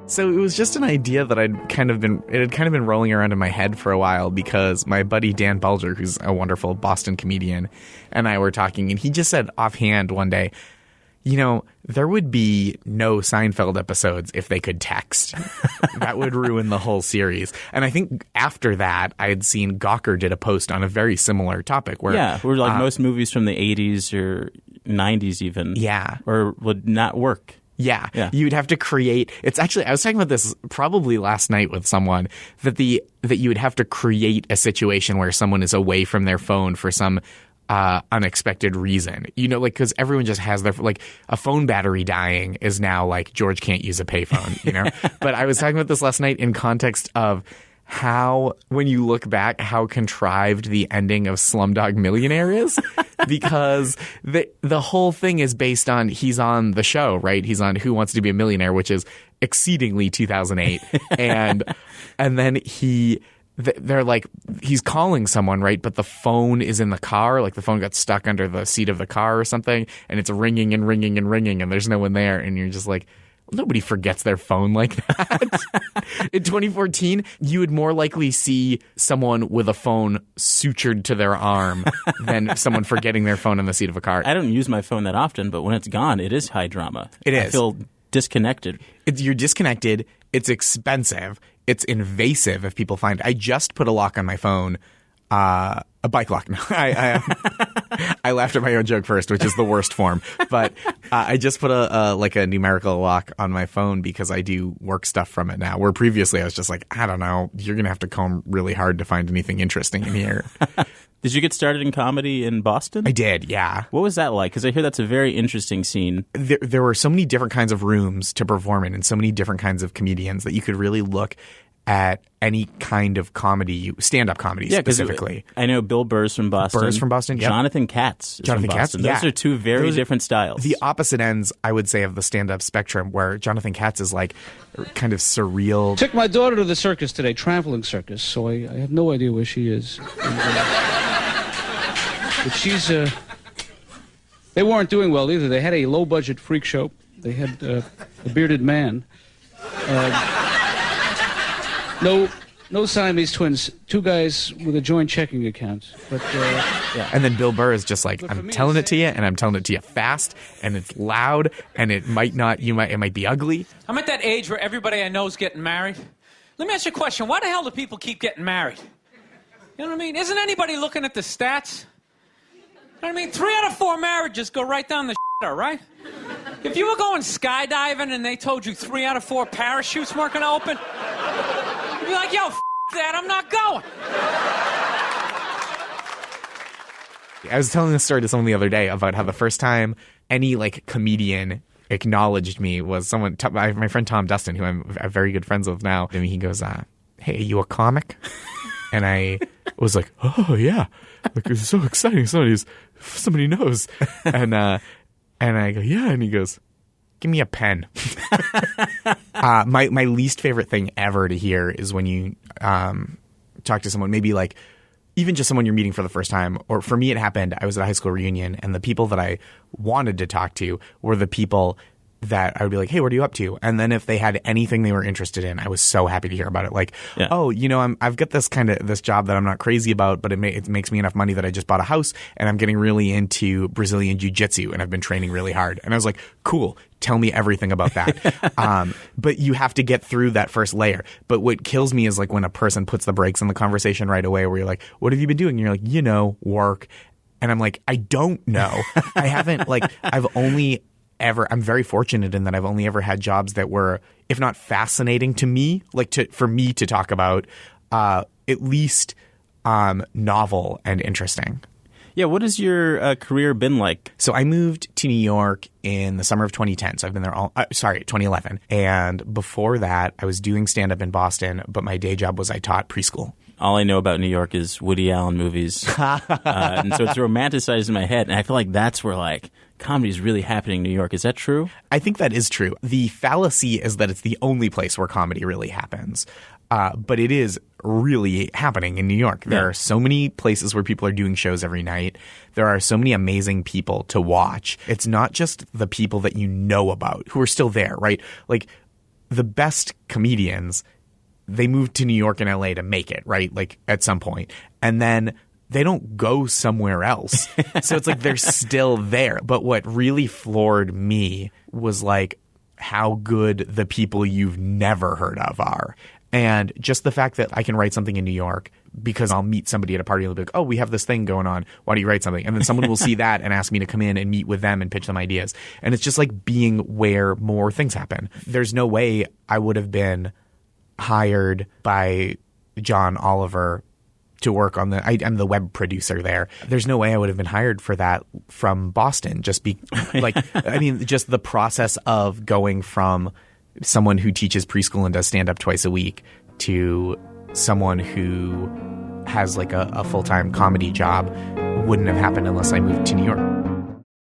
So it was just an idea that it had kind of been rolling around in my head for a while because my buddy Dan Bulger, who's a wonderful Boston comedian, and I were talking, and he just said offhand one day, you know, there would be no Seinfeld episodes if they could text. That would ruin the whole series. And I think after that, I had seen Gawker did a post on a very similar topic where like most movies from the 80s or 90s even. Yeah. Or would not work. Yeah. You'd have to create. It's actually, I was talking about this probably last night with someone that you would have to create a situation where someone is away from their phone for some unexpected reason, you know, like because everyone just has their like a phone battery dying is now like George can't use a payphone, you know. But I was talking about this last night in context of how, when you look back, how contrived the ending of Slumdog Millionaire is, because the whole thing is based on he's on the show, right? He's on Who Wants to Be a Millionaire, which is exceedingly 2008, and then they're like, he's calling someone, right? But the phone is in the car. Like the phone got stuck under the seat of the car or something. And it's ringing and ringing and ringing. And there's no one there. And you're just like, nobody forgets their phone like that. In 2014, you would more likely see someone with a phone sutured to their arm than someone forgetting their phone in the seat of a car. I don't use my phone that often, but when it's gone, it is high drama. It is. I feel disconnected. You're disconnected. It's expensive. It's invasive if people find it. I just put a lock on my phone, a bike lock. No, I laughed at my own joke first, which is the worst form. But I just put a numerical lock on my phone because I do work stuff from it now. Where previously I was just like, I don't know, you're gonna have to comb really hard to find anything interesting in here. Did you get started in comedy in Boston? I did, yeah. What was that like? Because I hear that's a very interesting scene. There were so many different kinds of rooms to perform in and so many different kinds of comedians that you could really look at any kind of comedy, stand-up comedy specifically. I know Bill Burr's from Boston. Yep. Jonathan Katz is from Boston. Those are two very different styles. The opposite ends, I would say, of the stand-up spectrum, where Jonathan Katz is like kind of surreal. Took my daughter to the circus today, traveling circus, so I have no idea where she is. But she's, they weren't doing well either. They had a low-budget freak show. They had a bearded man. No Siamese twins. Two guys with a joint checking account. But yeah. And then Bill Burr is just like, I'm telling it to you, and I'm telling it to you fast, and it's loud, and it might be ugly. I'm at that age where everybody I know is getting married. Let me ask you a question. Why the hell do people keep getting married? You know what I mean? Isn't anybody looking at the stats? You know what I mean? 3 out of 4 marriages go right down the shitter, right? If you were going skydiving and they told you 3 out of 4 parachutes weren't going to open, you'd be like, yo, that, I'm not going. I was telling this story to someone the other day about how the first time any like comedian acknowledged me was someone, my friend Tom Dustin, who I'm very good friends with now. And he goes, hey, are you a comic? And I was like, oh, yeah. Like, it's so exciting. Somebody knows. And I go, yeah. And he goes, give me a pen. My least favorite thing ever to hear is when you talk to someone, maybe like even just someone you're meeting for the first time. Or for me, it happened. I was at a high school reunion, and the people that I wanted to talk to were the people that I would be like, hey, what are you up to? And then if they had anything they were interested in, I was so happy to hear about it. Like, oh, you know, I've got this job that I'm not crazy about, but it makes me enough money that I just bought a house, and I'm getting really into Brazilian jiu-jitsu, and I've been training really hard. And I was like, cool, tell me everything about that. But you have to get through that first layer. But what kills me is like when a person puts the brakes on the conversation right away, where you're like, what have you been doing? And you're like, you know, work. And I'm like, I don't know. I haven't, like, I'm very fortunate in that I've only ever had jobs that were, if not fascinating to me, like for me to talk about, at least novel and interesting. Yeah, what has your career been like? So I moved to New York in the summer of 2010. So I've been there 2011. And before that, I was doing stand-up in Boston, but my day job was I taught preschool. All I know about New York is Woody Allen movies. And so it's romanticized in my head. And I feel like that's where, like, comedy is really happening in New York. Is that true? I think that is true. The fallacy is that it's the only place where comedy really happens. But it is really happening in New York. There are so many places where people are doing shows every night. There are so many amazing people to watch. It's not just the people that you know about who are still there, right? Like, the best comedians, they move to New York and LA to make it, right? Like at some point. And then they don't go somewhere else. So it's like they're still there. But what really floored me was like how good the people you've never heard of are. And just the fact that I can write something in New York because I'll meet somebody at a party and they'll be like, oh, we have this thing going on. Why do you write something? And then someone will see that and ask me to come in and meet with them and pitch them ideas. And it's just like being where more things happen. There's no way I would have been hired by John Oliver to work on I'm the web producer there. There's no way I would have been hired for that from Boston. Just just the process of going from someone who teaches preschool and does stand up twice a week to someone who has like a full-time comedy job wouldn't have happened unless I moved to New York.